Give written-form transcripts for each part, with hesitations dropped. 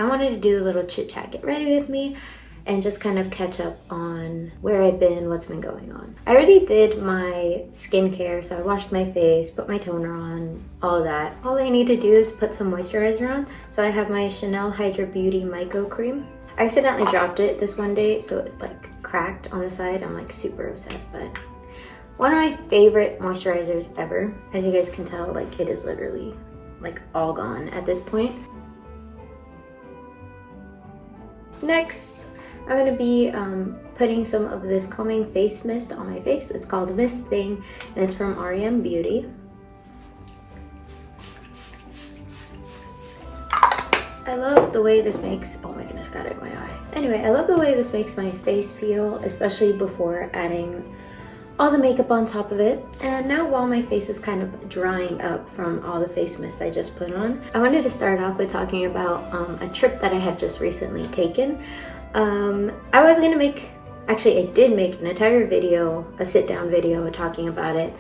I wanted to do a little chit chat, get ready with me, and just kind of catch up on where I've been, what's been going on. I already did my skincare, so I washed my face, put my toner on, all of that. All I need to do is put some moisturizer on. So I have my Chanel Hydra Beauty Myco Cream. I accidentally dropped it this one day, so it like cracked on the side. I'm like super upset, but one of my favorite moisturizers ever. As you guys can tell, like it is literally like all gone at this point. Next, I'm going to be putting some of this calming face mist on my face. It's called Mist Thing, and it's from R.e.m. Beauty. I love the way this makes, oh my goodness, got it in my eye. Anyway, I love the way this makes my face feel, especially before adding all the makeup on top of it. And now while my face is kind of drying up from all the face mist I just put on, I wanted to start off with talking about a trip that I had just recently taken. I was gonna make, actually I did make an entire video, a sit down video talking about it,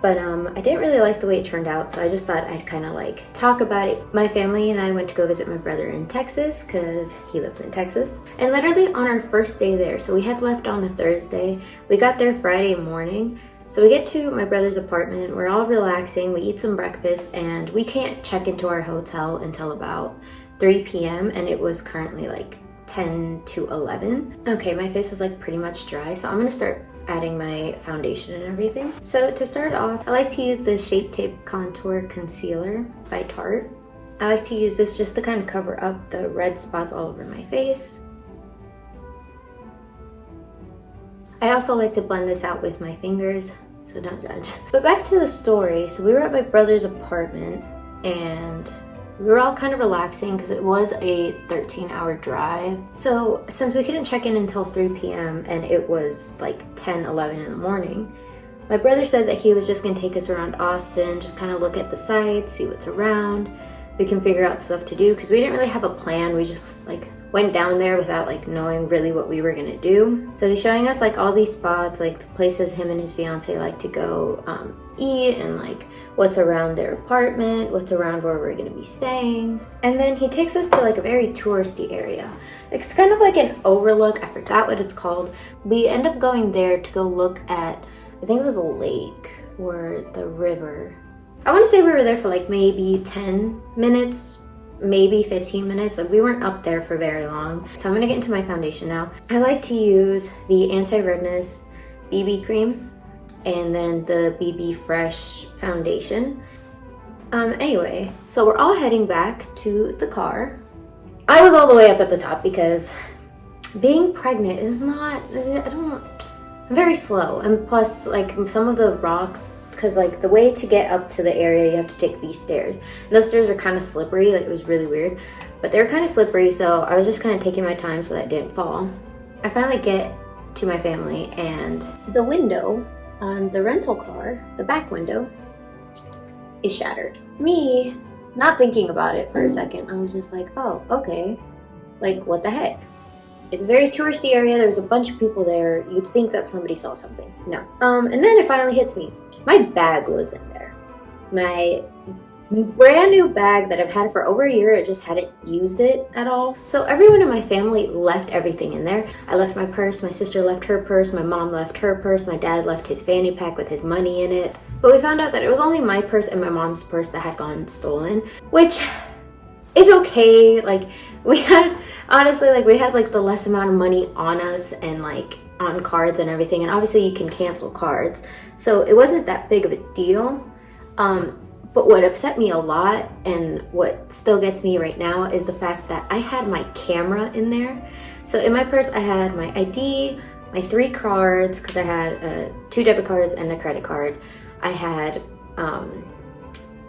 but I didn't really like the way it turned out, so I just thought I'd kind of like talk about it. My family and I went to go visit my brother in Texas because he lives in Texas. And literally on our first day there, so we had left on a Thursday, we got there Friday morning. So we get to my brother's apartment, we're all relaxing, we eat some breakfast, and we can't check into our hotel until about 3 p.m. and it was currently like 10 to 11. Okay, my face is like pretty much dry, so I'm gonna start adding my foundation and everything. So to start off, I like to use the Shape Tape Contour Concealer by Tarte. I like to use this just to kind of cover up the red spots all over my face. I also like to blend this out with my fingers, so don't judge. But back to the story. So we were at my brother's apartment and we were all kind of relaxing because it was a 13-hour drive. So since we couldn't check in until 3 p.m. and it was like 10, 11 in the morning, my brother said that he was just gonna take us around Austin, just kind of look at the sights, see what's around. We can figure out stuff to do because we didn't really have a plan. We just like went down there without like knowing really what we were gonna do. So he's showing us like all these spots, like the places him and his fiance like to go eat, and like what's around their apartment, what's around where we're gonna be staying. And then he takes us to like a very touristy area. It's kind of like an overlook, I forgot what it's called. We end up going there to go look at, I think it was a lake or the river. I wanna say we were there for like maybe 10 minutes, maybe 15 minutes. Like we weren't up there for very long. So I'm gonna get into my foundation now. I like to use the anti-redness BB cream and then the BB Fresh foundation. Anyway, so we're all heading back to the car. I was all the way up at the top because being pregnant is not, I'm very slow. And plus like some of the rocks, because like the way to get up to the area, you have to take these stairs. And those stairs are kind of slippery, like it was really weird, but they're kind of slippery, so I was just kind of taking my time so that I didn't fall. I finally get to my family and the window on the rental car, the back window, is shattered. Me, not thinking about it for a second, I was just like, oh, okay, like what the heck? It's a very touristy area, there's a bunch of people there, you'd think that somebody saw something. No. And then it finally hits me. My bag was in there. My brand new bag that I've had for over a year, I just hadn't used it at all. So everyone in my family left everything in there. I left my purse, my sister left her purse, my mom left her purse, my dad left his fanny pack with his money in it. But we found out that it was only my purse and my mom's purse that had gone stolen, which is okay. Like we had, honestly, like we had like the less amount of money on us and like on cards and everything. And obviously you can cancel cards. So it wasn't that big of a deal. But what upset me a lot and what still gets me right now is the fact that I had my camera in there. So in my purse, I had my ID, my 3 cards, because I had 2 debit cards and a credit card. I had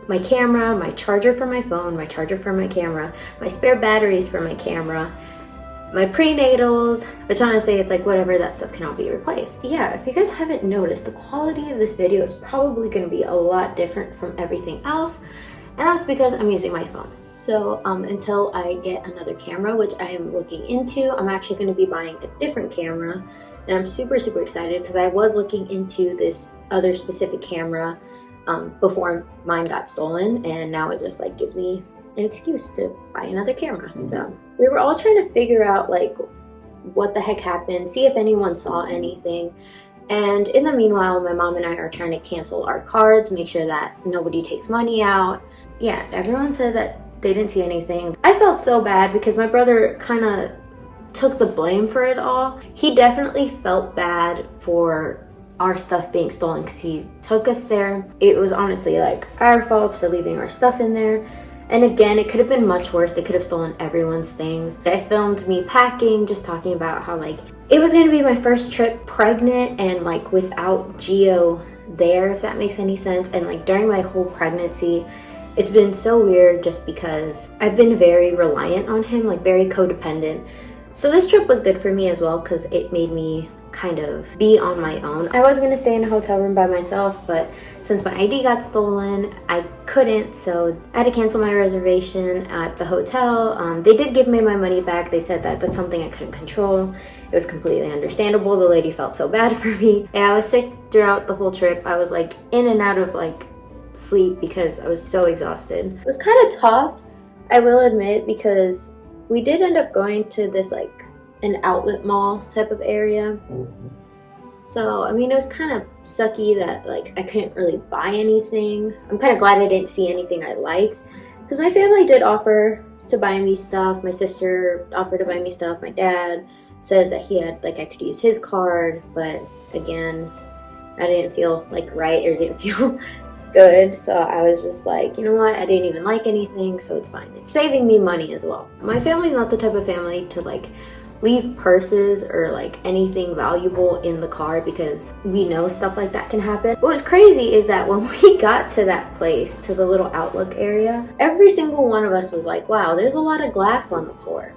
my camera, my charger for my phone, my charger for my camera, my spare batteries for my camera, my prenatals, which honestly it's like whatever, that stuff can all be replaced. Yeah, if you guys haven't noticed, the quality of this video is probably going to be a lot different from everything else, and that's because I'm using my phone. So until I get another camera, which I am looking into, I'm actually going to be buying a different camera, and I'm super excited because I was looking into this other specific camera before mine got stolen, and now it just like gives me an excuse to buy another camera. So We were all trying to figure out like what the heck happened, see if anyone saw anything. And in the meanwhile, my mom and I are trying to cancel our cards, make sure that nobody takes money out. Yeah, everyone said that they didn't see anything. I felt so bad because my brother kind of took the blame for it all. He definitely felt bad for our stuff being stolen because he took us there. It was honestly like our fault for leaving our stuff in there. And again, it could have been much worse. They could have stolen everyone's things. I filmed me packing, just talking about how like it was going to be my first trip pregnant and like without Gio there, if that makes any sense. And like during my whole pregnancy, it's been so weird just because I've been very reliant on him, like very codependent. So this trip was good for me as well because it made me kind of be on my own. I was going to stay in a hotel room by myself, but since my ID got stolen, I couldn't, so I had to cancel my reservation at the hotel. They did give me my money back. They said that that's something I couldn't control. It was completely understandable. The lady felt so bad for me. Yeah, I was sick throughout the whole trip. I was like in and out of like sleep because I was so exhausted. It was kind of tough, I will admit, because we did end up going to this like an outlet mall type of area. So, I mean, it was kind of sucky that like I couldn't really buy anything. I'm kind of glad I didn't see anything I liked because my family did offer to buy me stuff. My sister offered to buy me stuff. My dad said that he had like I could use his card, but again, I didn't feel like right or didn't feel good. So I was just like, you know what? I didn't even like anything, so it's fine. It's saving me money as well. My family's not the type of family to like leave purses or like anything valuable in the car because we know stuff like that can happen. What was crazy is that when we got to that place, to the little outlook area, every single one of us was like, wow, there's a lot of glass on the floor.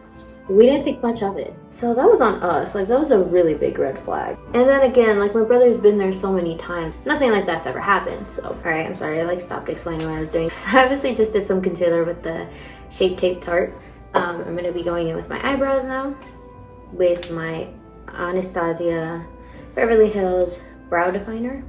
We didn't think much of it. So that was on us. Like that was a really big red flag. And then again, like my brother's been there so many times. Nothing like that's ever happened. So, all right, I'm sorry. I like stopped explaining what I was doing. So I obviously just did some concealer with the Shape Tape Tarte. I'm going to be going in with my eyebrows now with my Anastasia Beverly Hills Brow Definer.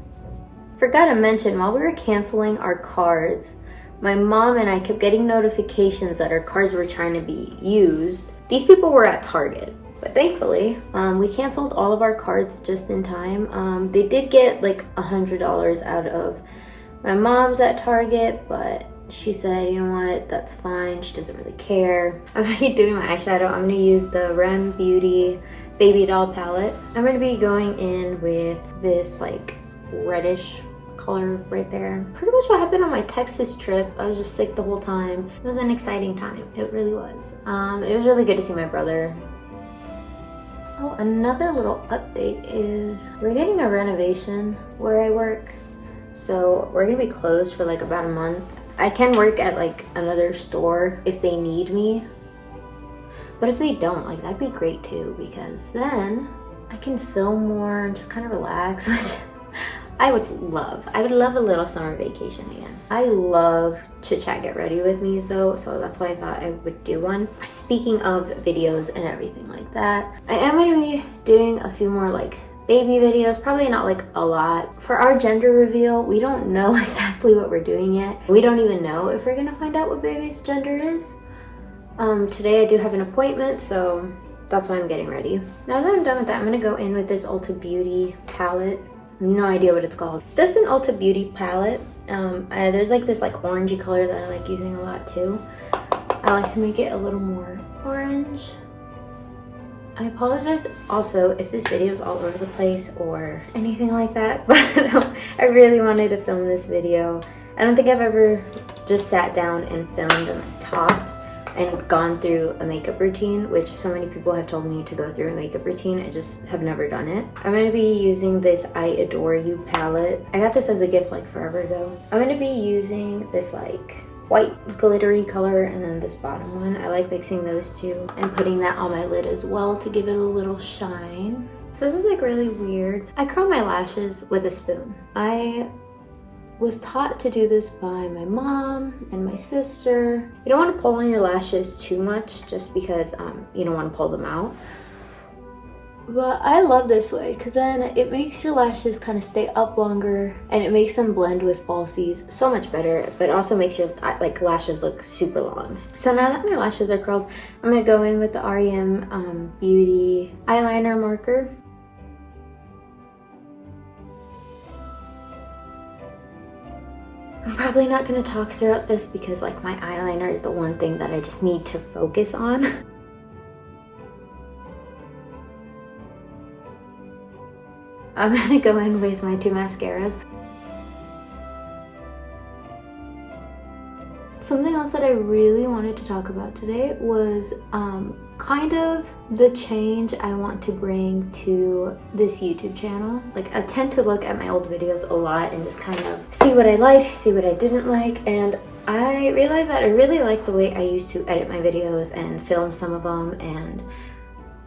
Forgot to mention, while we were canceling our cards, my mom and I kept getting notifications that our cards were trying to be used. These people were at Target, but thankfully, we canceled all of our cards just in time. They did get like $100 out of my mom's at Target, but she said, you know what, that's fine. She doesn't really care. I'm gonna be doing my eyeshadow. I'm gonna use the R.e.m. Beauty Baby Doll palette. I'm gonna be going in with this like reddish color right there. Pretty much what happened on my Texas trip. I was just sick the whole time. It was an exciting time. It really was. It was really good to see my brother. Oh, another little update is we're getting a renovation where I work. So we're gonna be closed for like about a month. I can work at like another store if they need me. But if they don't, like that'd be great too, because then I can film more and just kind of relax, which I would love. I would love a little summer vacation again. I love Chit Chat Get Ready With Me though, so that's why I thought I would do one. Speaking of videos and everything like that, I am going to be doing a few more like baby videos, probably not like a lot. For our gender reveal, we don't know exactly what we're doing yet. We don't even know if we're gonna find out what baby's gender is. Today I do have an appointment, so that's why I'm getting ready. Now that I'm done with that, I'm gonna go in with this Ulta Beauty palette. No idea what it's called. It's just an Ulta Beauty palette. There's like this like orangey color that I like using a lot too. I like to make it a little more orange. I apologize also if this video is all over the place or anything like that, but I really wanted to film this video. I don't think I've ever just sat down and filmed and talked and gone through a makeup routine, which so many people have told me to go through a makeup routine. I just have never done it. I'm going to be using this I Adore You palette. I got this as a gift like forever ago. I'm going to be using this like white glittery color and then this bottom one. I like mixing those two and putting that on my lid as well to give it a little shine. So this is like really weird. I curl my lashes with a spoon. I was taught to do this by my mom and my sister. You don't want to pull on your lashes too much just because you don't want to pull them out. But I love this way because then it makes your lashes kind of stay up longer and it makes them blend with falsies so much better, but also makes your like lashes look super long. So now that my lashes are curled, I'm going to go in with the R.e.m. Beauty eyeliner marker. I'm probably not going to talk throughout this because like my eyeliner is the one thing that I just need to focus on. I'm gonna go in with my two mascaras. Something else that I really wanted to talk about today was kind of the change I want to bring to this YouTube channel. Like, I tend to look at my old videos a lot and just kind of see what I liked, see what I didn't like, and I realized that I really like the way I used to edit my videos and film some of them, and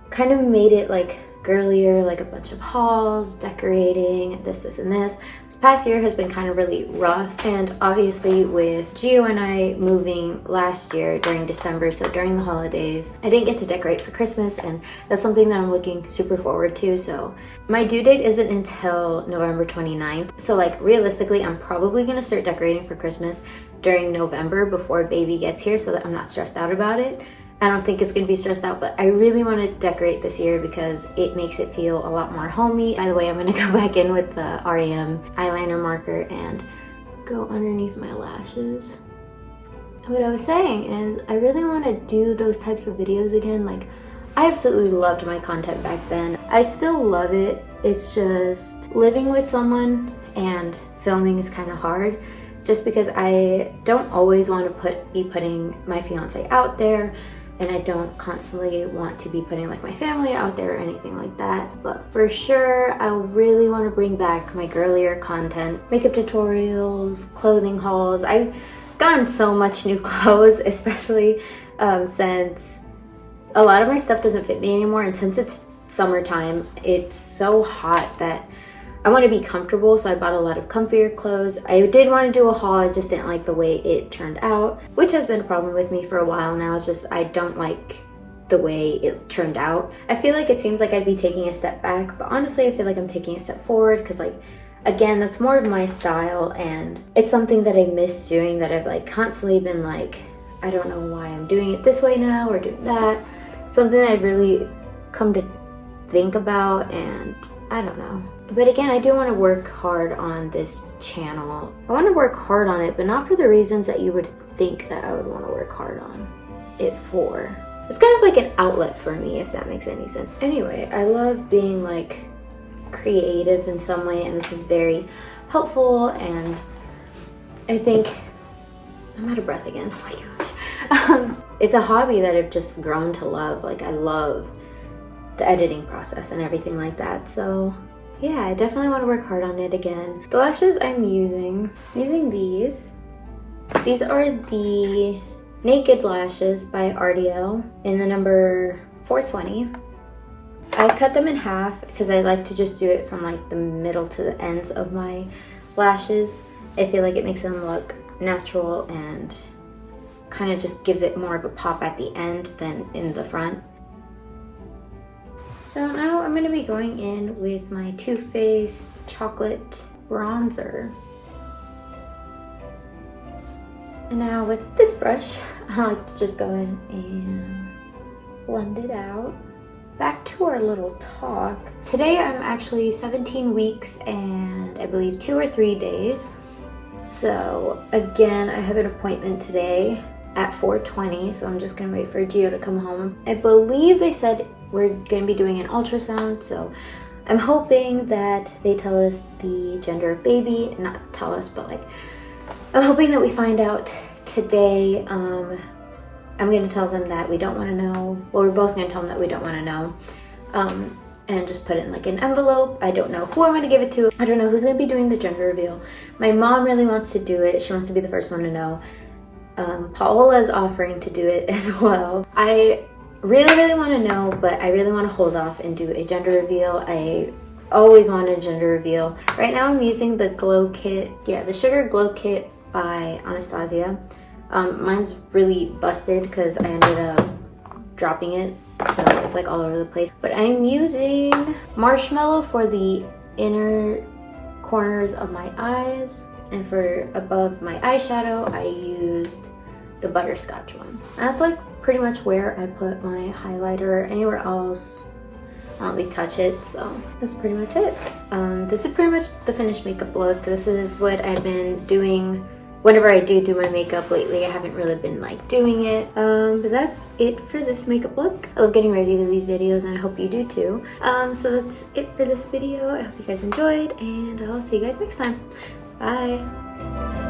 kind of made it like girlier, like a bunch of hauls, decorating, this, and this. This past year has been kind of really rough, and obviously with Gio and I moving last year during December, so during the holidays, I didn't get to decorate for Christmas, and that's something that I'm looking super forward to. So my due date isn't until November 29th. So like realistically, I'm probably gonna start decorating for Christmas during November before baby gets here so that I'm not stressed out about it. I don't think it's going to be stressed out, but I really want to decorate this year because it makes it feel a lot more homey. By the way, I'm going to go back in with the R.e.m. eyeliner marker and go underneath my lashes. What I was saying is I really want to do those types of videos again. Like, I absolutely loved my content back then. I still love it. It's just living with someone and filming is kind of hard, just because I don't always want to be putting my fiance out there. And I don't constantly want to be putting like my family out there or anything like that. But for sure, I really want to bring back my girlier content, makeup tutorials, clothing hauls. I've gotten so much new clothes, especially since a lot of my stuff doesn't fit me anymore. And since it's summertime, it's so hot that I want to be comfortable, so I bought a lot of comfier clothes. I did want to do a haul, I just didn't like the way it turned out, which has been a problem with me for a while now. It's just I don't like the way it turned out. I feel like it seems like I'd be taking a step back, but honestly I feel like I'm taking a step forward because, like, again, that's more of my style and it's something that I miss doing, that I've like constantly been like, I don't know why I'm doing it this way now or doing that. Something that I've really come to think about, and I don't know. But again, I do want to work hard on this channel. I want to work hard on it, but not for the reasons that you would think that I would want to work hard on it for. It's kind of like an outlet for me, if that makes any sense. Anyway, I love being like creative in some way, and this is very helpful, and I think I'm out of breath again. Oh my gosh. It's a hobby that I've just grown to love. Like, I love the editing process and everything like that. So yeah, I definitely want to work hard on it again. The lashes I'm using these. These are the Naked Lashes by R.e.m. in the number 420. I cut them in half because I like to just do it from like the middle to the ends of my lashes. I feel like it makes them look natural and kind of just gives it more of a pop at the end than in the front. So now I'm going to be going in with my Too Faced chocolate bronzer. And now with this brush, I like to just go in and blend it out. Back to our little talk. Today I'm actually 17 weeks and I believe 2 or 3 days. So again, I have an appointment today at 4:20, so I'm just gonna wait for Gio to come home. I believe they said we're gonna be doing an ultrasound, so I'm hoping that they tell us the gender of baby. Not tell us, but like, I'm hoping that we find out today. I'm gonna tell them that we don't want to know. Well, we're both gonna tell them that we don't want to know, and just put it in like an envelope. I don't know who I'm gonna give it to. I don't know who's gonna be doing the gender reveal. My mom really wants to do it. She wants to be the first one to know. Paola is offering to do it as well. I really want to know, but I really want to hold off and do a gender reveal. I always wanted a gender reveal. Right now I'm using the Glow Kit. Yeah, the Sugar Glow Kit by Anastasia. Mine's really busted because I ended up dropping it so it's like all over the place. But I'm using marshmallow for the inner corners of my eyes, and for above my eyeshadow I used the butterscotch one. That's like pretty much where I put my highlighter. Anywhere else I don't really touch it, so that's pretty much it. This is pretty much the finished makeup look. This is what I've been doing whenever I do my makeup lately. I haven't really been like doing it, but that's it for this makeup look. I love getting ready to these videos and I hope you do too. So that's it for this video. I hope you guys enjoyed and I'll see you guys next time. Bye.